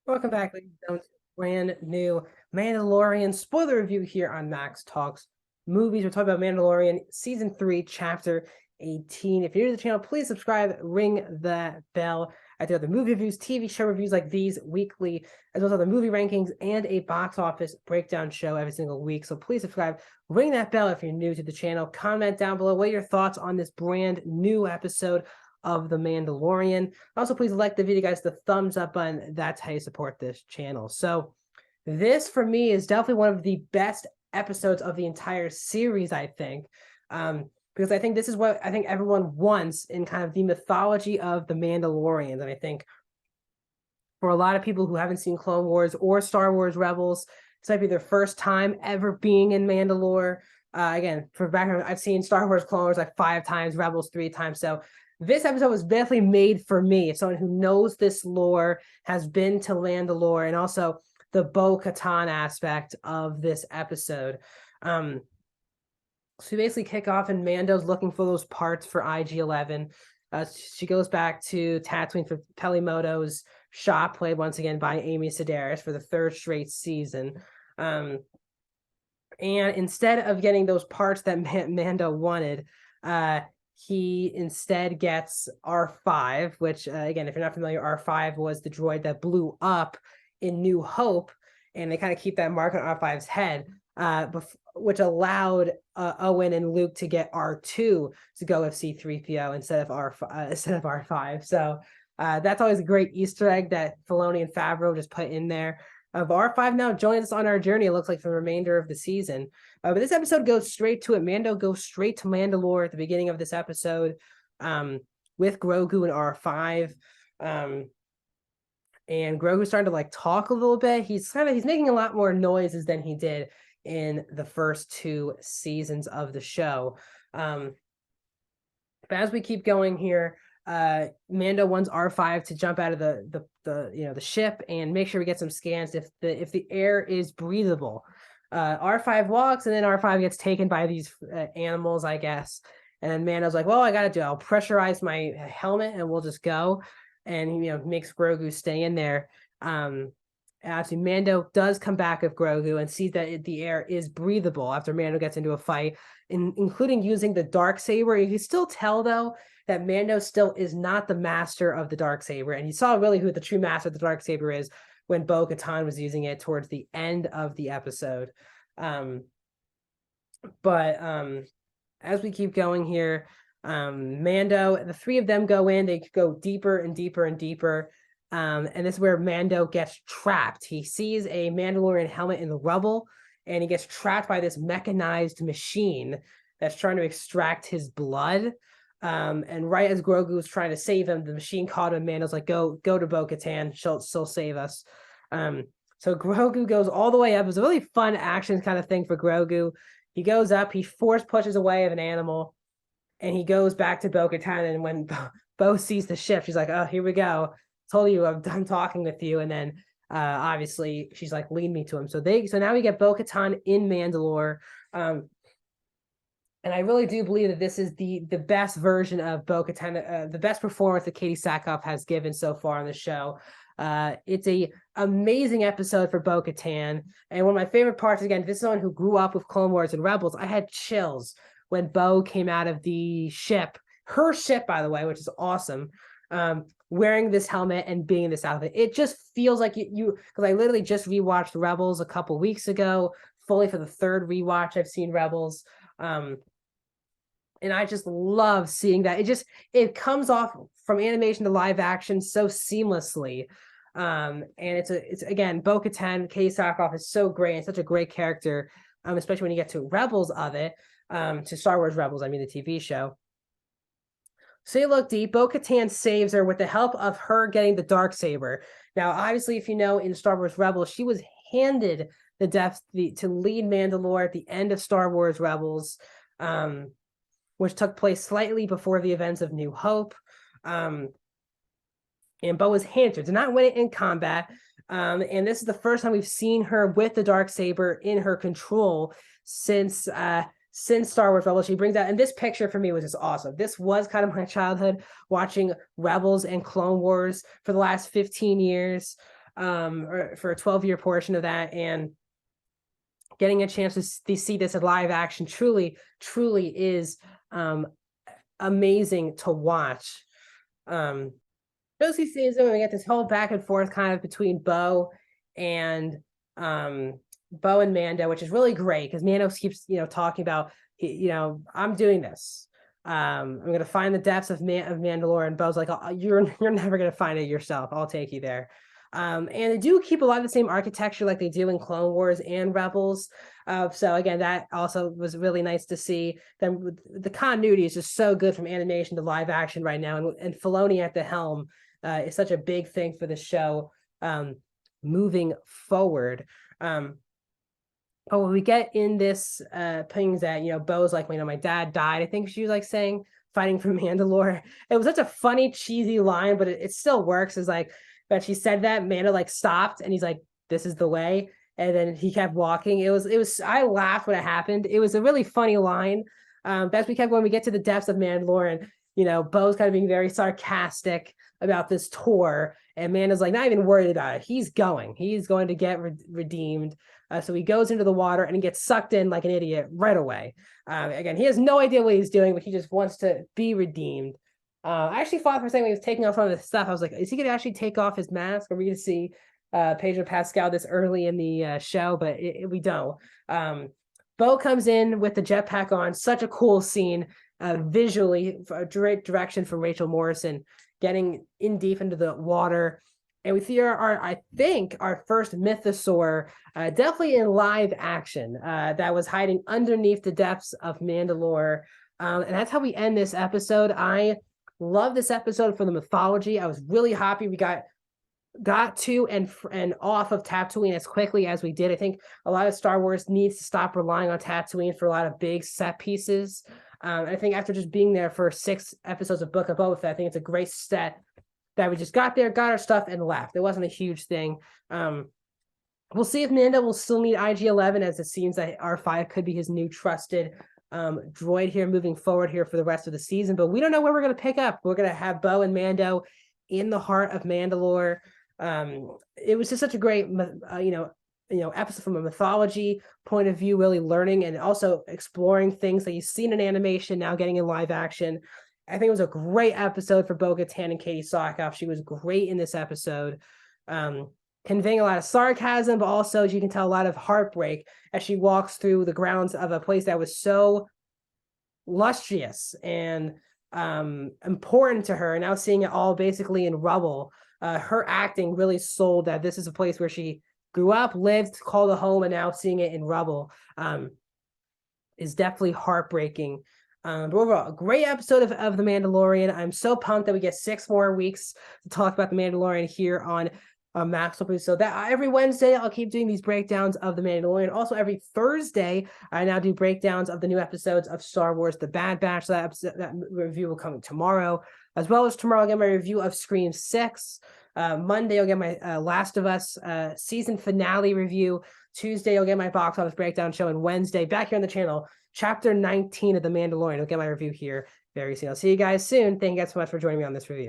Welcome back, ladies and gentlemen, to a brand new Mandalorian spoiler review here on Max Talks Movies. We're talking about Mandalorian Season 3, Chapter 18. If you're new to the channel, please subscribe, ring the bell. I do other movie reviews, TV show reviews like these weekly, as well as other movie rankings and a box office breakdown show every single week. So please subscribe, ring that bell if you're new to the channel. Comment down below what are your thoughts on this brand new episode of The Mandalorian. Also, please like the video, guys, the thumbs up button. That's how you support this channel. So this, for me, is definitely one of the best episodes of the entire series, I think. Because I think this is what I think everyone wants in kind of the mythology of the Mandalorians. And I think for a lot of people who haven't seen Clone Wars or Star Wars Rebels, this might be their first time ever being in Mandalore. Again, for background, I've seen Star Wars Clone Wars like 5 times, Rebels 3 times. So this episode was definitely made for me, as someone who knows this lore, has been to Mandalore, and also the Bo-Katan aspect of this episode. So we basically kick off, and Mando's looking for those parts for IG-11. She goes back to Tatooine for Pelimoto's shop, played once again by Amy Sedaris for the 3rd straight season. And instead of getting those parts that Mando wanted, he instead gets R5, which, again, if you're not familiar, R5 was the droid that blew up in New Hope, and they kind of keep that mark on R5's head, which allowed Owen and Luke to get R2 to go with C-3PO instead of R5. So that's always a great Easter egg that Filoni and Favreau just put in there. Of R5 now joins us on our journey, it looks like, for the remainder of the season. But this episode goes straight to it. Mando goes straight to Mandalore at the beginning of this episode, with Grogu and R5. And Grogu's starting to like talk a little bit. He's making a lot more noises than he did in the first 2 seasons of the show. But as we keep going here, Mando wants R5 to jump out of the ship and make sure we get some scans if the air is breathable. R5 walks, and then R5 gets taken by these animals, I guess. And then Mando's like, "Well, I'll pressurize my helmet and we'll just go." And he makes Grogu stay in there. Actually, Mando does come back with Grogu and sees that the air is breathable after Mando gets into a fight, including using the Darksaber. You can still tell, though, that Mando still is not the master of the Darksaber. And you saw really who the true master of the Darksaber is when Bo-Katan was using it towards the end of the episode. But as we keep going here, Mando, the 3 of them go in. They go deeper and deeper and deeper. And this is where Mando gets trapped. He sees a Mandalorian helmet in the rubble, and he gets trapped by this mechanized machine that's trying to extract his blood. And right as Grogu was trying to save him, the machine caught him. Mando's like, go to Bo-Katan. She'll save us. So Grogu goes all the way up. It was a really fun action kind of thing for Grogu. He goes up. He force pushes away of an animal, and he goes back to Bo-Katan. And when Bo sees the ship, she's like, "Oh, here we go. Told you I'm done talking with you." And then obviously she's like, "Lead me to him." So now we get Bo-Katan in Mandalore. And I really do believe that this is the best version of Bo-Katan, the best performance that Katie Sackhoff has given so far on the show. It's a amazing episode for Bo-Katan. And one of my favorite parts, again, this is someone who grew up with Clone Wars and Rebels. I had chills when Bo came out of the ship, her ship, by the way, which is awesome, wearing this helmet and being in this outfit. It just feels like you because I literally just rewatched Rebels a couple weeks ago, fully for the 3rd rewatch I've seen Rebels. And I just love seeing that. It comes off from animation to live action so seamlessly. And it's again, Bo-Katan, Katie Sackhoff is so great and such a great character, especially when you get to Rebels of it, to Star Wars Rebels, I mean the TV show. So you look deep. Bo-Katan saves her with the help of her getting the Darksaber. Now, obviously, if you know, in Star Wars Rebels, she was handed to lead Mandalore at the end of Star Wars Rebels, which took place slightly before the events of New Hope. And Bo was handed, did not win it in combat. And this is the first time we've seen her with the Darksaber in her control since Star Wars Rebels. She brings out, and this picture for me was just awesome. This was kind of my childhood, watching Rebels and Clone Wars for the last 15 years. or for a 12-year portion of that, and getting a chance to see this in live action truly is amazing to watch. Josie season, we get this whole back and forth kind of between and Bo and Mando, which is really great because Mando keeps talking about I'm doing this. I'm gonna find the depths of Mandalore, and Bo's like, oh, you're never gonna find it yourself. I'll take you there. And they do keep a lot of the same architecture like they do in Clone Wars and Rebels. So again, that also was really nice to see. Then the continuity is just so good from animation to live action right now, and Filoni at the helm is such a big thing for the show moving forward. But when we get in this things that Bo's like, my dad died. I think she was like saying fighting for Mandalore. It was such a funny, cheesy line, but it still works. Is like, but she said that Mando like stopped, and he's like, "This is the way," and then he kept walking. It was. I laughed when it happened. It was a really funny line. As we kept going, we get to the depths of Mandalore, and Bo's kind of being very sarcastic about this tour, and Mando's like not even worried about it. He's going to get redeemed. So he goes into the water and he gets sucked in like an idiot right away. Again, he has no idea what he's doing, but he just wants to be redeemed. I actually thought for a second when he was taking off some of his stuff, I was like, is he going to actually take off his mask? Are we going to see Pedro Pascal this early in the show? But we don't. Bo comes in with the jetpack on. Such a cool scene visually, a direct direction from Rachel Morrison, getting in deep into the water. And we see I think our first mythosaur, definitely in live action, that was hiding underneath the depths of Mandalore. And that's how we end this episode. I love this episode for the mythology. I was really happy we got to and off of Tatooine as quickly as we did. I think a lot of Star Wars needs to stop relying on Tatooine for a lot of big set pieces. I think after just being there for 6 episodes of Book of Boba Fett, I think it's a great set that we just got there, got our stuff, and left. It wasn't a huge thing. We'll see if Mando will still need IG-11, as it seems that R5 could be his new trusted droid here moving forward here for the rest of the season. But we don't know where we're going to pick up. We're going to have Bo and Mando in the heart of Mandalore. It was just such a great, episode from a mythology point of view, really learning and also exploring things that you've seen in animation, now getting in live action. I think it was a great episode for Bo-Katan and Katie Sackhoff. She was great in this episode, conveying a lot of sarcasm, but also, as you can tell, a lot of heartbreak as she walks through the grounds of a place that was so lustrous and important to her. And now seeing it all basically in rubble, her acting really sold that this is a place where she grew up, lived, called a home, and now seeing it in rubble is definitely heartbreaking. But overall, a great episode of The Mandalorian. I'm so pumped that we get 6 more weeks to talk about The Mandalorian here on Max. So that every Wednesday, I'll keep doing these breakdowns of The Mandalorian. Also, every Thursday, I now do breakdowns of the new episodes of Star Wars The Bad Batch. So that review will come tomorrow. As well as tomorrow, I'll get my review of Scream 6. Monday, I'll get my Last of Us season finale review. Tuesday, I'll get my box office breakdown show. And Wednesday, back here on the channel, Chapter 19 of The Mandalorian. I'll get my review here very soon. I'll see you guys soon. Thank you guys so much for joining me on this review.